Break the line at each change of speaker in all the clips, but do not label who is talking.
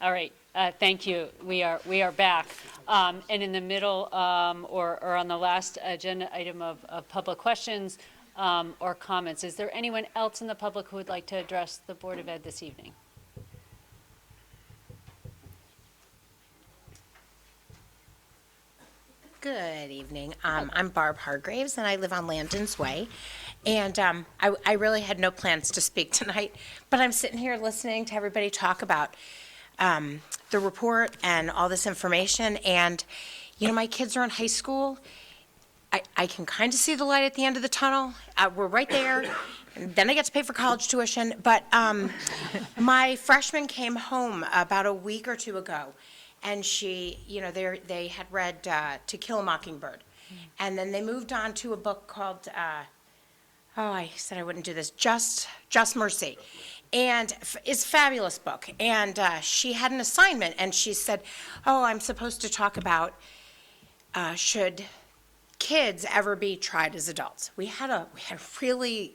All right, thank you. We are back. And in the middle, or on the last agenda item of public questions or comments, is there anyone else in the public who would like to address the Board of Ed this evening?
Good evening. I'm Barb Graves, and I live on Landon's Way. And I really had no plans to speak tonight, but I'm sitting here listening to everybody talk about the report and all this information. And, you know, my kids are in high school. I can kind of see the light at the end of the tunnel. We're right there. And then I get to pay for college tuition. But my freshman came home about a week or two ago. And she, you know, they had read To Kill a Mockingbird. And then they moved on to a book called, I said I wouldn't do this, Just Mercy. And it's a fabulous book. And she had an assignment, and she said, I'm supposed to talk about should kids ever be tried as adults. We had a really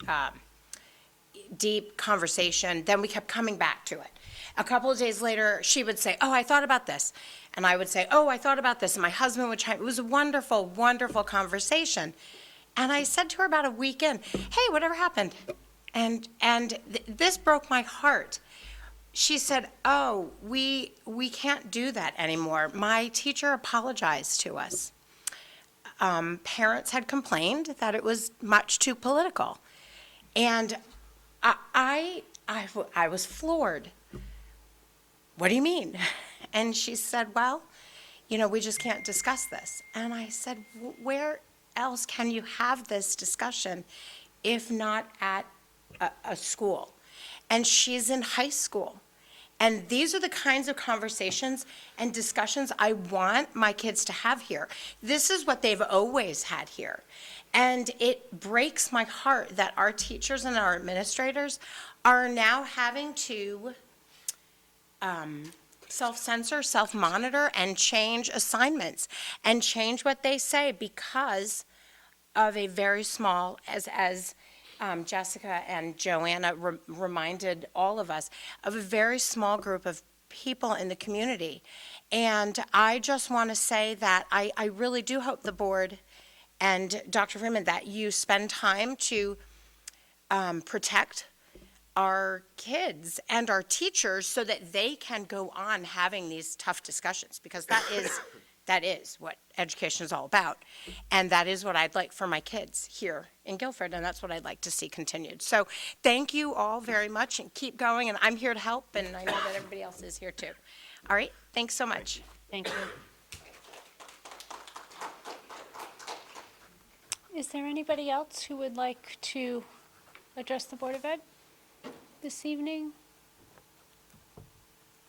deep conversation. Then we kept coming back to it. A couple of days later, she would say, I thought about this. And I would say, I thought about this. And my husband would chime. It was a wonderful, wonderful conversation. And I said to her about a week in, hey, whatever happened? And this broke my heart. She said, we can't do that anymore. My teacher apologized to us. Parents had complained that it was much too political. And I was floored. What do you mean? And she said, well, you know, we just can't discuss this. And I said, where else can you have this discussion if not at a school? And she's in high school. And these are the kinds of conversations and discussions I want my kids to have here. This is what they've always had here. And it breaks my heart that our teachers and our administrators are now having to self-censor, self-monitor, and change assignments and change what they say because of a very small, as Jessica and Joanna reminded all of us, of a very small group of people in the community. And I just want to say that I really do hope the board and Dr. Freeman that you spend time to protect our kids and our teachers so that they can go on having these tough discussions, because that is what education is all about. And that is what I'd like for my kids here in Guilford, and that's what I'd like to see continued. So thank you all very much, and keep going, and I'm here to help, and I know that everybody else is here too. All right, thanks so much.
Thank you. Is there anybody else who would like to address the Board of Ed this evening?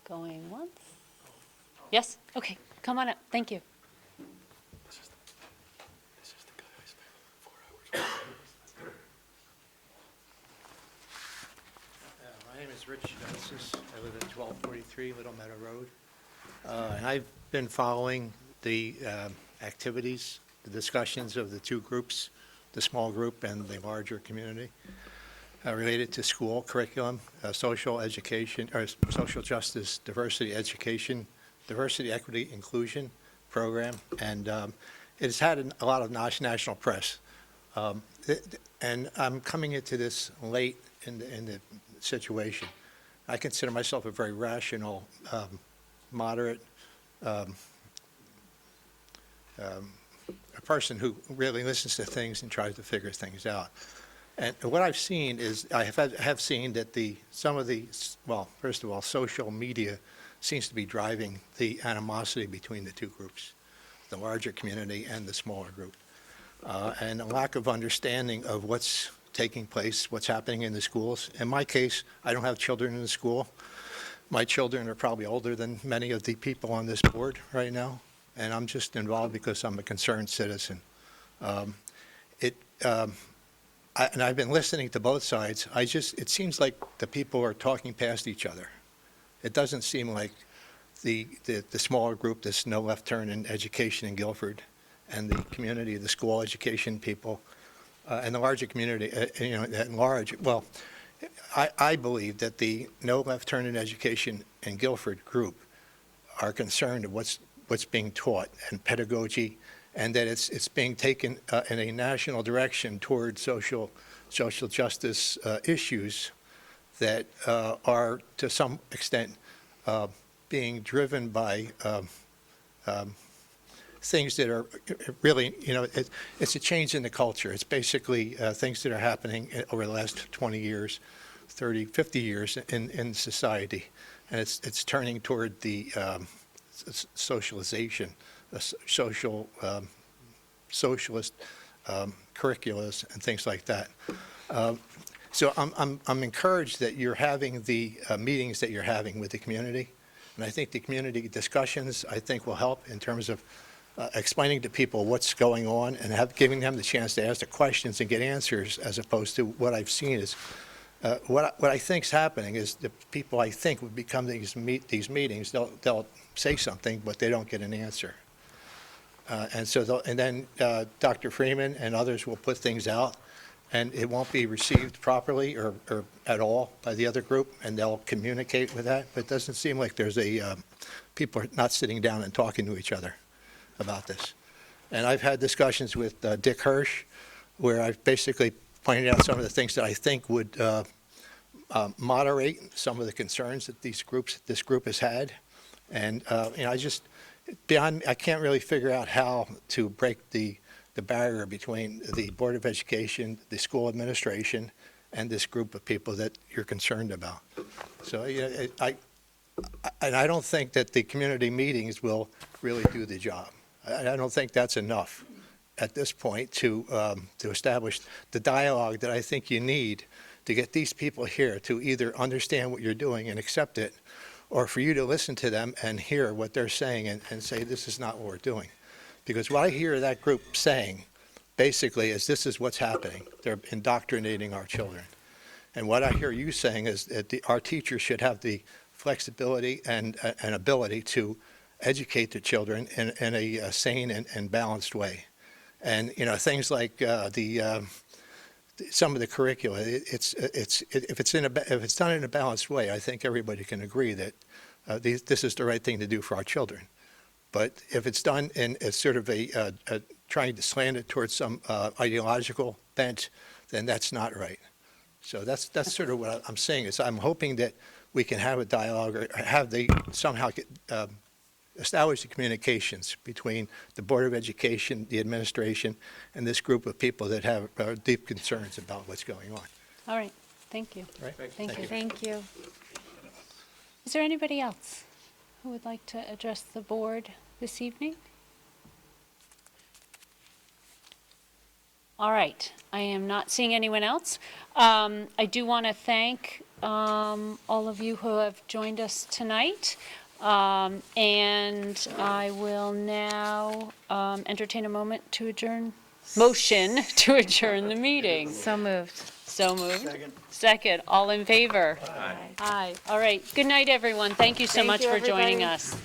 Going once? Yes? Okay, come on up. Thank you.
My name is Rich Genesis. I live at 1243 Little Meadow Road. And I've been following the activities, the discussions of the two groups, the small group and the larger community, related to school curriculum, social education, or social justice, diversity education, diversity, equity, inclusion program, and it's had a lot of national press. And I'm coming into this late in the situation. I consider myself a very rational, moderate, a person who really listens to things and tries to figure things out. And what I've seen is, I have seen that some of the, well, first of all, social media seems to be driving the animosity between the two groups, the larger community and the smaller group. And a lack of understanding of what's taking place, what's happening in the schools. In my case, I don't have children in the school. My children are probably older than many of the people on this board right now, and I'm just involved because I'm a concerned citizen. And I've been listening to both sides. It seems like the people are talking past each other. It doesn't seem like the smaller group, this no left turn in education in Guilford, and the community, the school education people, and the larger community, at large. Well, I believe that the no left turn in education in Guilford group are concerned of what's being taught and pedagogy, and that it's being taken in a national direction toward social justice issues that are to some extent being driven by things that are really, it's a change in the culture. It's basically things that are happening over the last 20 years, 30, 50 years in society. And it's turning toward the socialization, socialist curriculums and things like that. So I'm encouraged that you're having the meetings that you're having with the community. And I think the community discussions, I think, will help in terms of explaining to people what's going on and giving them the chance to ask the questions and get answers, as opposed to what I've seen is, what I think is happening is the people I think would become these meetings, they'll say something, but they don't get an answer. And then Dr. Freeman and others will put things out, and it won't be received properly or at all by the other group, and they'll communicate with that. But it doesn't seem like there's people are not sitting down and talking to each other about this. And I've had discussions with Dick Hirsch, where I've basically pointed out some of the things that I think would moderate some of the concerns that this group has had. And I can't really figure out how to break the barrier between the Board of Education, the school administration, and this group of people that you're concerned about. So I don't think that the community meetings will really do the job. I don't think that's enough at this point to establish the dialogue that I think you need to get these people here to either understand what you're doing and accept it, or for you to listen to them and hear what they're saying and say, this is not what we're doing. Because what I hear that group saying, basically, is this is what's happening. They're indoctrinating our children. And what I hear you saying is that our teachers should have the flexibility and ability to educate the children in a sane and balanced way. And, things like some of the curricula, if it's done in a balanced way, I think everybody can agree that this is the right thing to do for our children. But if it's done in a sort of trying to slant it towards some ideological bent, then that's not right. So that's sort of what I'm saying is I'm hoping that we can have a dialogue or somehow establish the communications between the Board of Education, the administration, and this group of people that have deep concerns about what's going on.
All right, thank you.
Right?
Thank you.
Thank you.
Is there anybody else who would like to address the board this evening? All right, I am not seeing anyone else. I do want to thank all of you who have joined us tonight. And I will now entertain a motion to adjourn the meeting.
So moved.
So moved. Second. All in favor? Aye. Aye. All right. Good night, everyone. Thank you so much for joining us.